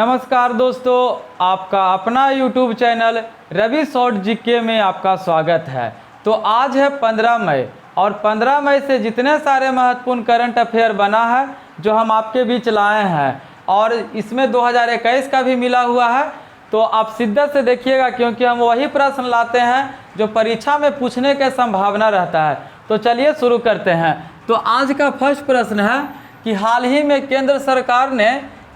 नमस्कार दोस्तों, आपका अपना YouTube channel Ravi short GK में आपका स्वागत है। तो आज है 15 मई और 15 मई से जितने सारे महत्वपूर्ण करंट अफेयर बना है जो हम आपके बीच लाए हैं और इसमें 2021 का भी मिला हुआ है। तो आप शिद्दत से देखिएगा क्योंकि हम वही प्रश्न लाते हैं जो परीक्षा में पूछने की संभावना रहता है। तो चलिए शुरू करते हैं। तो आज का फर्स्ट प्रश्न है कि हाल ही में केंद्र सरकार ने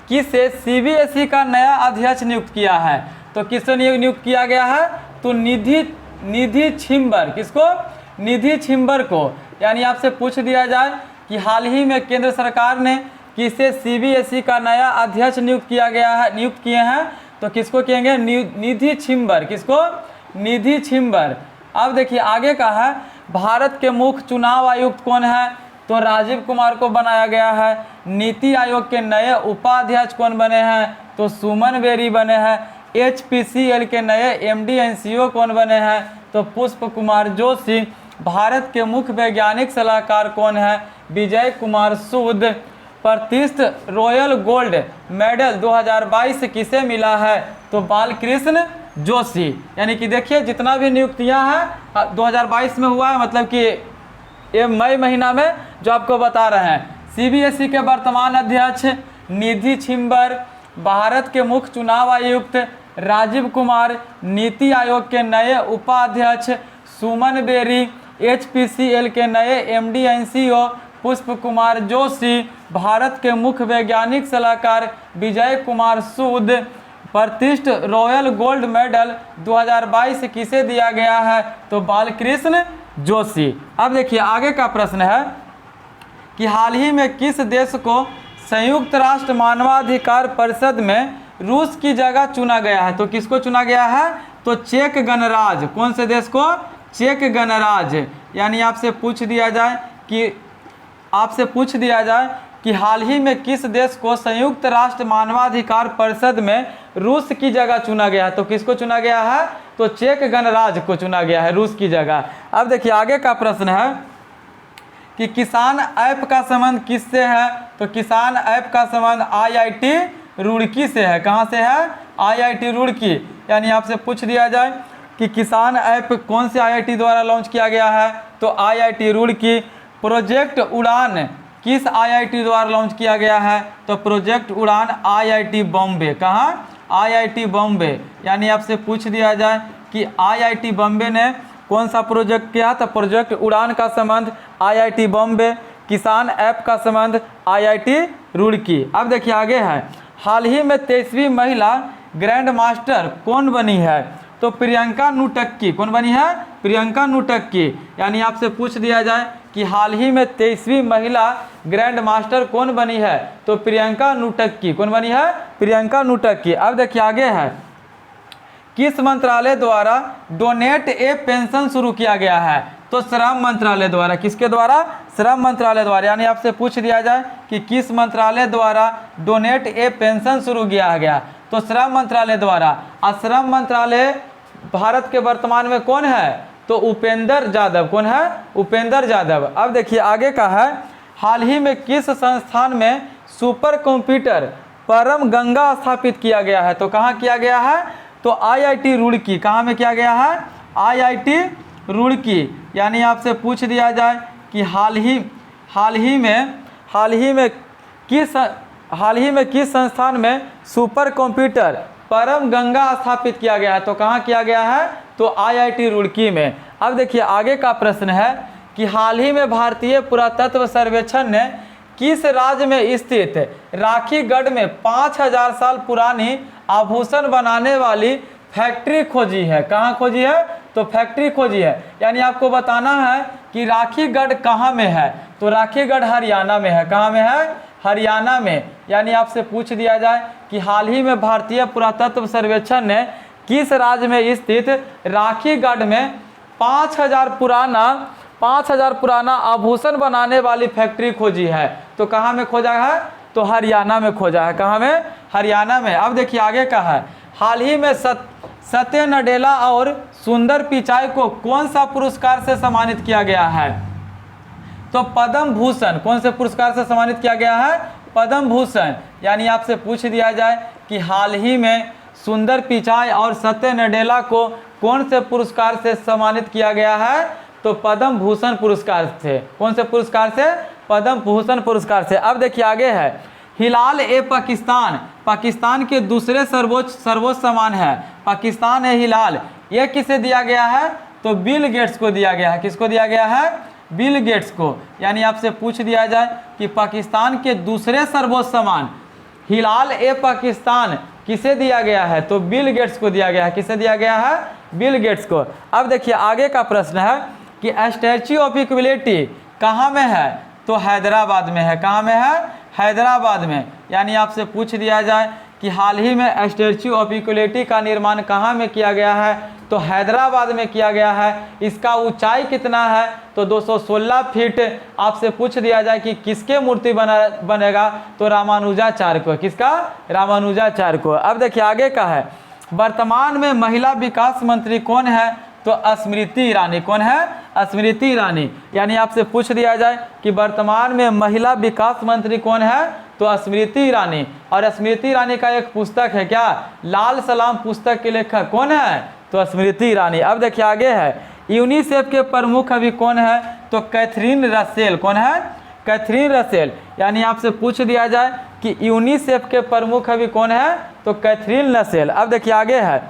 किसे सीबीएसई का नया अध्यक्ष नियुक्त किया है। तो किससे नियुक्त किया गया है? तो निधि छिम्बर। किसको? निधि छिम्बर को। यानी आपसे पूछ दिया जाए कि हाल ही में केंद्र सरकार ने किसे सीबीएसई का नया अध्यक्ष नियुक्त किए हैं, तो किसको कहेंगे? निधि छिम्बर। किसको? निधि छिम्बर। अब देखिए आगे का है, भारत के मुख्य चुनाव आयुक्त कौन है? तो राजीव कुमार को बनाया गया है। नीति आयोग के नए उपाध्यक्ष कौन बने हैं? तो सुमन बेरी बने हैं। एचपीसीएल के नए एमडी एनसीओ कौन बने हैं? तो पुष्प कुमार जोशी। भारत के मुख्य वैज्ञानिक सलाहकार कौन है? विजय कुमार सूद। प्रतिष्ठित रॉयल गोल्ड मेडल 2022 किसे मिला है? तो बालकृष्ण जोशी। यानी कि देखिए जितना भी नियुक्तियां हैं 2022 में हुआ है, मतलब कि ये मई महीना में जो आपको बता रहे हैं। सीबीएसई के वर्तमान अध्यक्ष निधि छिम्बर, भारत के मुख्य चुनाव आयुक्त राजीव कुमार, नीति आयोग के नए उपाध्यक्ष सुमन बेरी, एचपीसीएल के नए एमडी एनसीओ पुष्प कुमार जोशी, भारत के मुख्य वैज्ञानिक सलाहकार विजय कुमार सूद। प्रतिष्ठित रॉयल गोल्ड मेडल 2022 किसे दिया गया है? तो बालकृष्ण जोशी। अब देखिए आगे का प्रश्न है कि हाल ही में किस देश को संयुक्त राष्ट्र मानवाधिकार परिषद में रूस की जगह चुना गया है? तो किसको चुना गया है? तो चेक गणराज्य। कौन से देश को? चेक गणराज्य। यानी आपसे पूछ दिया जाए कि हाल ही में किस देश को संयुक्त राष्ट्र मानवाधिकार परिषद में रूस की जगह चुना गया है? तो किसको चुना गया है? तो चेक गणराज्य को चुना गया है रूस की जगह। अब देखिए आगे का प्रश्न है कि किसान ऐप का संबंध किससे है? तो किसान ऐप का संबंध आईआईटी रुड़की से है। कहाँ से है? आईआईटी रुड़की। यानी आपसे पूछ दिया जाए कि किसान ऐप कौन से आईआईटी द्वारा लॉन्च किया गया है? तो आईआईटी रुड़की। प्रोजेक्ट उड़ान किस आईआईटी द्वारा लॉन्च किया गया है? तो प्रोजेक्ट उड़ान आईआईटी बॉम्बे। कहाँ? आईआईटी बॉम्बे। यानी आपसे पूछ दिया जाए कि आईआईटी बॉम्बे ने कौन सा प्रोजेक्ट किया? तो प्रोजेक्ट उड़ान का संबंध आईआईटी बॉम्बे, किसान ऐप का संबंध आईआईटी रुड़की। अब देखिए आगे है, हाल ही में 23वीं महिला ग्रैंड मास्टर कौन बनी है? तो प्रियंका नुटक्की। कौन बनी है? प्रियंका नुटक्की। यानी आपसे पूछ दिया जाए कि हाल ही में 23वीं महिला ग्रैंड मास्टर कौन बनी है? तो प्रियंका नुटक्की। कौन बनी है? प्रियंका नुटक्की। अब देखिए आगे है, किस मंत्रालय द्वारा डोनेट ए पेंशन शुरू किया गया है? तो श्रम मंत्रालय द्वारा। किसके द्वारा? श्रम मंत्रालय द्वारा। यानी आपसे पूछ दिया जाए कि किस मंत्रालय द्वारा डोनेट ए पेंशन शुरू किया गया? तो श्रम मंत्रालय द्वारा। और श्रम मंत्रालय भारत के वर्तमान में कौन है? तो उपेंद्र यादव। कौन है? उपेंद्र यादव। अब देखिए आगे का है, हाल ही में किस संस्थान में सुपर कंप्यूटर परम गंगा स्थापित किया गया है? तो कहाँ किया गया है? तो आईआईटी रुड़की। कहाँ में किया गया है? आईआईटी रुड़की। यानी आपसे पूछ दिया जाए कि हाल ही में किस संस्थान में सुपर कंप्यूटर परम गंगा स्थापित किया गया है? तो कहाँ किया गया है? तो आईआईटी रुड़की में। अब देखिए आगे का प्रश्न है कि हाल ही में भारतीय पुरातत्व सर्वेक्षण ने किस राज्य में स्थित राखीगढ़ में 5000 साल पुरानी आभूषण बनाने वाली फैक्ट्री खोजी है? कहाँ खोजी है? तो फैक्ट्री खोजी है। यानी आपको बताना है कि राखीगढ़ कहाँ में है? तो राखीगढ़ हरियाणा में है। कहाँ में है? हरियाणा में। यानी आपसे पूछ दिया जाए कि हाल ही में भारतीय पुरातत्व सर्वेक्षण ने किस राज्य में स्थित राखीगढ़ में 5000 पुराना आभूषण बनाने वाली फैक्ट्री खोजी है? तो कहाँ में खोजा है? तो हरियाणा में खोजा है। कहाँ में? हरियाणा में। अब देखिए आगे का है, हाल ही में सत्य नडेला और सुंदर पिचाई को कौन सा पुरस्कार से सम्मानित किया गया है? तो पद्म भूषण। कौन से पुरस्कार से सम्मानित किया गया है? पद्म भूषण। यानी आपसे पूछ दिया जाए कि हाल ही में सुंदर पिचाई और सत्य नडेला को कौन से पुरस्कार से सम्मानित किया गया है? तो पद्म भूषण पुरस्कार से। कौन से पुरस्कार से? पद्म भूषण पुरस्कार से। अब देखिए आगे है, हिलाल ए पाकिस्तान, पाकिस्तान के दूसरे सर्वोच्च सम्मान है। पाकिस्तान है हिलाल, ये किसे दिया गया है? तो बिल गेट्स को दिया गया है। किसको दिया गया है? बिल गेट्स को। यानी आपसे पूछ दिया जाए कि पाकिस्तान के दूसरे सर्वोच्च सम्मान हिलाल ए पाकिस्तान किसे दिया गया है? तो बिल गेट्स को दिया गया है। किसे दिया गया है? बिल गेट्स को। अब देखिए आगे का प्रश्न है कि स्टैच्यू ऑफ इक्वलिटी कहाँ में है? तो हैदराबाद में है। कहाँ में है? हैदराबाद में। यानी आपसे पूछ दिया जाए कि हाल ही में स्टैच्यू ऑफ इक्वलिटी का निर्माण कहाँ में किया गया है? तो हैदराबाद में किया गया है। इसका ऊंचाई कितना है? तो 216 फीट। आपसे पूछ दिया जाए कि किसके मूर्ति बनेगा? तो रामानुजाचार्य को। किसका? रामानुजाचार्य को। अब देखिए आगे का है, वर्तमान में महिला विकास मंत्री कौन है? तो स्मृति ईरानी। कौन है? स्मृति ईरानी। यानी आपसे पूछ दिया जाए कि वर्तमान में महिला विकास मंत्री कौन है? तो स्मृति ईरानी। और स्मृति ईरानी का एक पुस्तक है क्या? लाल सलाम पुस्तक के लेखक कौन है? तो स्मृति ईरानी। अब देखिए आगे है, यूनिसेफ के प्रमुख अभी कौन है? तो कैथरीन रसेल। कौन है? Catherine Russell. यानी आपसे पूछ दिया जाए कि यूनिसेफ के प्रमुख अभी कौन है? तो कैथरीन रसेल। अब देखिए आगे है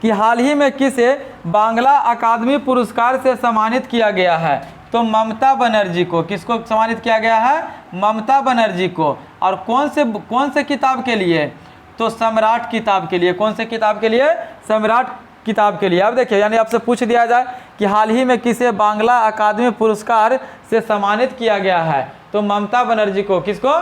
कि हाल ही में किसे बांग्ला अकादमी पुरस्कार से सम्मानित किया गया है? तो ममता बनर्जी को। किसको सम्मानित किया गया है? ममता बनर्जी को। और कौन से किताब के लिए? तो सम्राट किताब के लिए। कौन से किताब के लिए? सम्राट किताब के लिए। अब देखिए, यानी आपसे पूछ दिया जाए कि हाल ही में किसे बांग्ला अकादमी पुरस्कार से सम्मानित किया गया है? तो ममता बनर्जी को। किसको?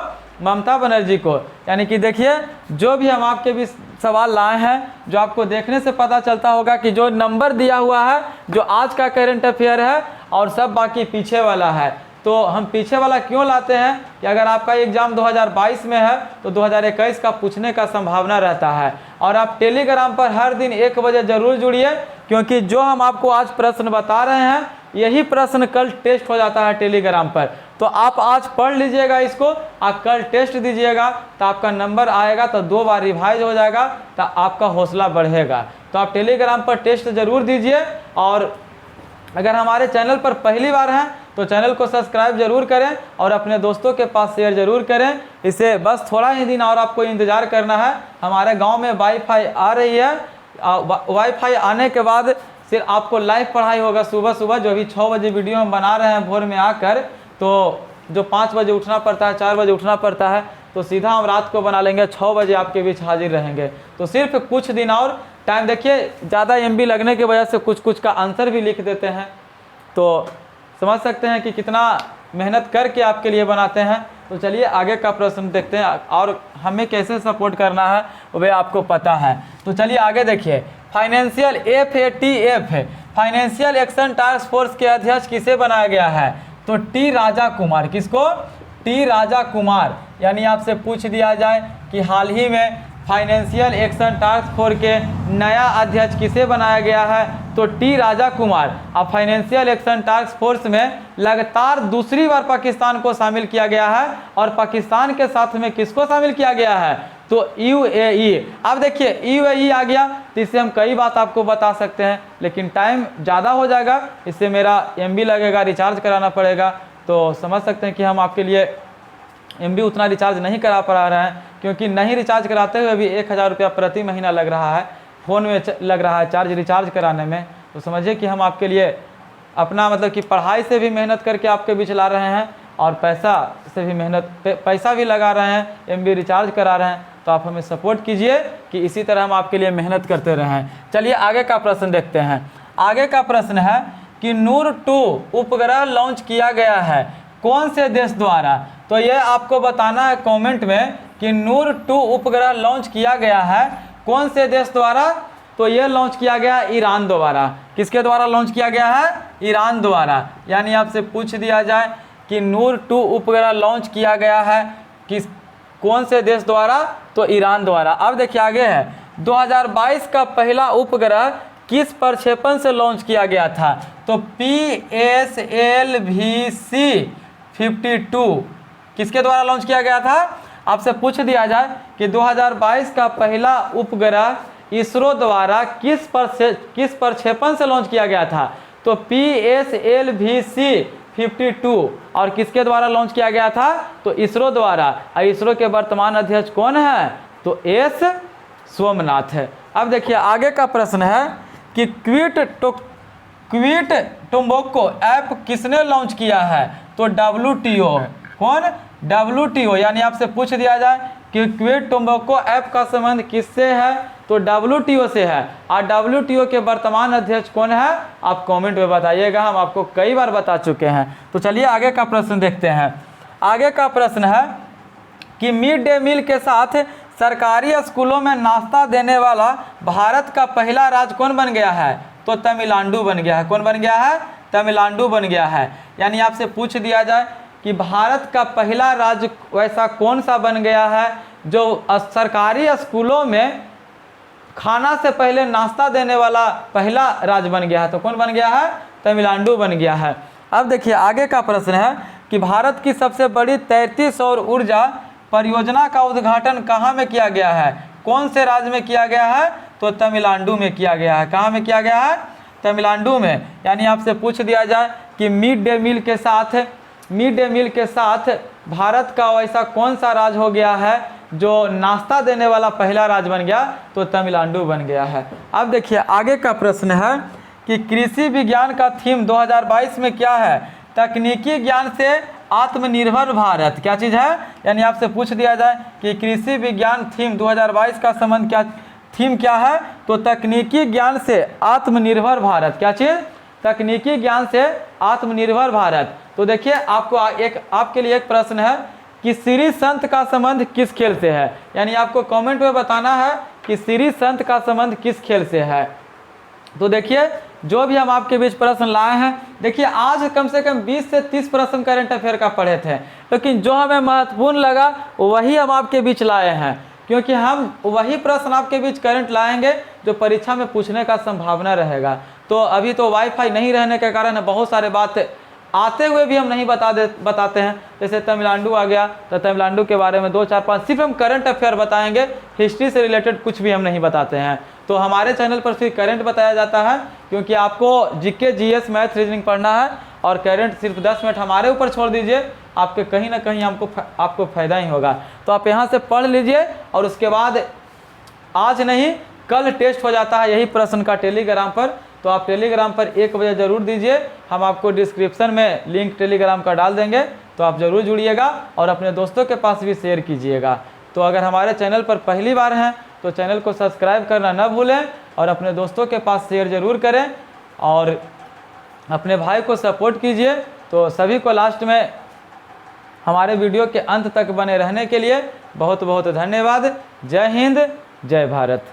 ममता बनर्जी को। यानी कि देखिए, जो भी हम आपके बीच सवाल लाए हैं, जो आपको देखने से पता चलता होगा कि जो नंबर दिया हुआ है, जो आज का करंट अफेयर है, और सब बाकी पीछे वाला है। तो हम पीछे वाला क्यों लाते हैं कि अगर आपका एग्ज़ाम 2022 में है तो 2021 का पूछने का संभावना रहता है। और आप टेलीग्राम पर हर दिन 1 बजे ज़रूर जुड़िए, क्योंकि जो हम आपको आज प्रश्न बता रहे हैं, यही प्रश्न कल टेस्ट हो जाता है टेलीग्राम पर। तो आप आज पढ़ लीजिएगा इसको, आप कल टेस्ट दीजिएगा तो आपका नंबर आएगा, तो 2 बार रिवाइज हो जाएगा, तो आपका हौसला बढ़ेगा। तो आप टेलीग्राम पर टेस्ट ज़रूर दीजिए। और अगर हमारे चैनल पर पहली बार हैं तो चैनल को सब्सक्राइब जरूर करें और अपने दोस्तों के पास शेयर जरूर करें। इसे बस थोड़ा ही दिन और आपको इंतज़ार करना है। हमारे गांव में वाईफाई आ रही है। वाईफाई आने के बाद सिर्फ आपको लाइव पढ़ाई होगा सुबह सुबह। जो भी 6 बजे वीडियो हम बना रहे हैं भोर में आकर, तो जो 5 बजे उठना पड़ता है, 4 बजे उठना पड़ता है, तो सीधा हम रात को बना लेंगे। 6 बजे आपके बीच हाजिर रहेंगे। तो सिर्फ कुछ दिन और टाइम। देखिए, ज़्यादा MB लगने की वजह से कुछ का आंसर भी लिख देते हैं, तो समझ सकते हैं कि कितना मेहनत करके आपके लिए बनाते हैं। तो चलिए आगे का प्रश्न देखते हैं, और हमें कैसे सपोर्ट करना है वो आपको पता है। तो चलिए आगे देखिए, financial FATF financial action task force के अध्यक्ष किसे बनाया गया है? तो टी राजा कुमार। किसको? टी राजा कुमार। यानी आपसे पूछ दिया जाए कि हाल ही में फाइनेंशियल एक्शन टास्क फोर्स के नया अध्यक्ष किसे बनाया गया है? तो टी राजा कुमार। अब फाइनेंशियल एक्शन टास्क फोर्स में लगातार दूसरी बार पाकिस्तान को शामिल किया गया है, और पाकिस्तान के साथ में किसको शामिल किया गया है? तो UAE। अब देखिए UAE आ गया, तो इससे हम कई बात आपको बता सकते हैं, लेकिन टाइम ज़्यादा हो जाएगा, इससे मेरा MB लगेगा, रिचार्ज कराना पड़ेगा। तो समझ सकते हैं कि हम आपके लिए MB उतना रिचार्ज नहीं करा पा रहे हैं, क्योंकि नहीं रिचार्ज कराते हुए भी 1000 रुपया प्रति महीना लग रहा है, फ़ोन में लग रहा है चार्ज रिचार्ज कराने में। तो समझिए कि हम आपके लिए अपना मतलब कि पढ़ाई से भी मेहनत करके आपके बीच ला रहे हैं, और पैसा से भी पैसा भी लगा रहे हैं, MB रिचार्ज करा रहे हैं। तो आप हमें सपोर्ट कीजिए कि इसी तरह हम आपके लिए मेहनत करते रहें। चलिए आगे का प्रश्न देखते हैं। आगे का प्रश्न है कि नूर 2 उपग्रह लॉन्च किया गया है कौन से देश द्वारा? तो ये आपको बताना है कमेंट में कि नूर 2 उपग्रह लॉन्च किया गया है कौन से देश द्वारा? तो ये लॉन्च किया गया ईरान द्वारा। किसके द्वारा लॉन्च किया गया है? ईरान द्वारा। यानी आपसे पूछ दिया जाए कि नूर 2 उपग्रह लॉन्च किया गया है कौन से देश द्वारा? तो ईरान द्वारा। अब देखिए आगे है, 2022 का पहला उपग्रह किस प्रक्षेपण से लॉन्च किया गया था? तो PSLV-52 किसके द्वारा लॉन्च किया गया था? आपसे पूछ दिया जाए कि 2022 का पहला उपग्रह इसरो द्वारा किस प्रक्षेपण से लॉन्च किया गया था, तो PSLV-C-52 और किसके द्वारा लॉन्च किया गया था, तो इसरो द्वारा। इसरो के वर्तमान अध्यक्ष कौन है, तो एस सोमनाथ है। अब देखिए आगे का प्रश्न है कि क्विट टोबैको ऐप किसने लॉन्च किया है, तो WTO। कौन, WTO। यानी आपसे पूछ दिया जाए कि क्विट टोबैको ऐप का संबंध किससे है, तो WTO से है। और WTO के वर्तमान अध्यक्ष कौन है, आप कमेंट में बताइएगा, हम आपको कई बार बता चुके हैं। तो चलिए आगे का प्रश्न देखते हैं। आगे का प्रश्न है कि मिड डे मील के साथ सरकारी स्कूलों में नाश्ता देने वाला भारत का पहला राज्य कौन बन गया है, तो तमिलनाडु बन गया है। कौन बन गया है, तमिलनाडु बन गया है। यानी आपसे पूछ दिया जाए कि भारत का पहला राज्य वैसा कौन सा बन गया है जो सरकारी स्कूलों में खाना से पहले नाश्ता देने वाला पहला राज्य बन गया है, तो कौन बन गया है, तमिलनाडु बन गया है। अब देखिए आगे का प्रश्न है कि भारत की सबसे बड़ी तैरती सौर ऊर्जा परियोजना का उद्घाटन कहाँ में किया गया है, कौन से राज्य में किया गया है, तो तमिलनाडु में किया गया है। कहाँ में किया गया है, तमिलनाडु में। यानी आपसे पूछ दिया जाए कि मिड डे मील के साथ भारत का वैसा कौन सा राज्य हो गया है जो नाश्ता देने वाला पहला राज्य बन गया, तो तमिलनाडु बन गया है। अब देखिए आगे का प्रश्न है कि कृषि विज्ञान का थीम 2022 में क्या है, तकनीकी ज्ञान से आत्मनिर्भर भारत। क्या चीज़ है, यानी आपसे पूछ दिया जाए कि कृषि विज्ञान थीम 2022 का संबंध क्या, थीम क्या है, तो तकनीकी ज्ञान से आत्मनिर्भर भारत। क्या चीज़, तकनीकी ज्ञान से आत्मनिर्भर भारत। तो देखिए आपके लिए एक प्रश्न है कि श्री संत का संबंध किस खेल से है, यानी आपको कमेंट में बताना है कि श्री संत का संबंध किस खेल से है। तो देखिए जो भी हम आपके बीच प्रश्न लाए हैं, देखिए आज कम से कम 20 से 30 प्रश्न करंट अफेयर का पढ़े थे, लेकिन जो हमें महत्वपूर्ण लगा वही हम आपके बीच लाए हैं, क्योंकि हम वही प्रश्न आपके बीच करंट लाएंगे जो परीक्षा में पूछने का संभावना रहेगा। तो अभी तो वाईफाई नहीं रहने के कारण बहुत सारे बात आते हुए भी हम नहीं बताते हैं। जैसे तमिलनाडु आ गया तो तमिलनाडु के बारे में 2 4 5 सिर्फ हम करंट अफेयर बताएंगे, हिस्ट्री से रिलेटेड कुछ भी हम नहीं बताते हैं। तो हमारे चैनल पर सिर्फ करंट बताया जाता है, क्योंकि आपको जीके जीएस मैथ रीजनिंग पढ़ना है और करंट सिर्फ 10 मिनट हमारे ऊपर छोड़ दीजिए, आपके कहीं ना कहीं आपको फ़ायदा ही होगा। तो आप यहाँ से पढ़ लीजिए और उसके बाद आज नहीं कल टेस्ट हो जाता है यही प्रश्न का टेलीग्राम पर, तो आप टेलीग्राम पर 1 बजे ज़रूर दीजिए। हम आपको डिस्क्रिप्शन में लिंक टेलीग्राम का डाल देंगे, तो आप ज़रूर जुड़िएगा और अपने दोस्तों के पास भी शेयर कीजिएगा। तो अगर हमारे चैनल पर पहली बार हैं तो चैनल को सब्सक्राइब करना न भूलें और अपने दोस्तों के पास शेयर ज़रूर करें और अपने भाई को सपोर्ट कीजिए। तो सभी को लास्ट में हमारे वीडियो के अंत तक बने रहने के लिए बहुत बहुत धन्यवाद। जय हिंद, जय भारत।